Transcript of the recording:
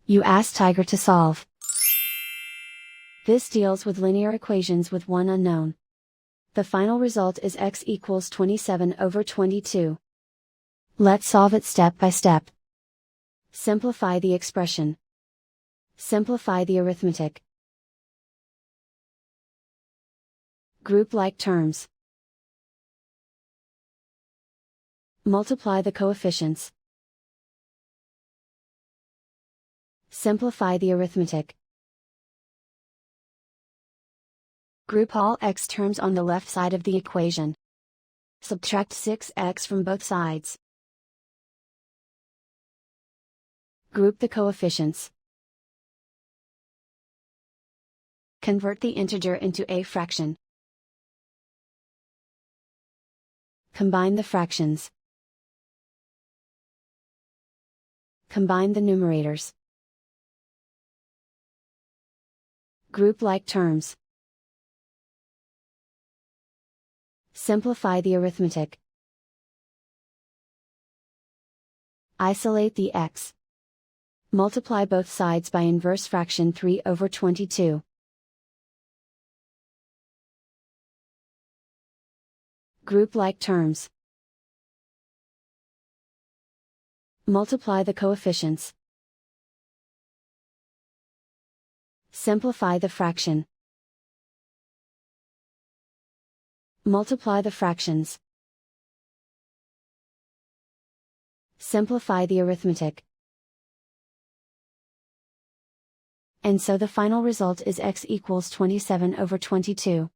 You ask Tiger to solve. This deals with linear equations with one unknown. The final result is x equals 27 over 22. Let's solve it step by step. Simplify the expression. Simplify the arithmetic. Group like terms. Multiply the coefficients. Simplify the arithmetic. Group all x terms on the left side of the equation. Subtract 6x from both sides. Group the coefficients. Convert the integer into a fraction. Combine the fractions. Combine the numerators. Group like terms. Simplify the arithmetic. Isolate the x. Multiply both sides by inverse fraction 3 over 22. Group like terms. Multiply the coefficients. Simplify the fraction. Multiply the fractions. Simplify the arithmetic. And so the final result is x equals 27 over 22.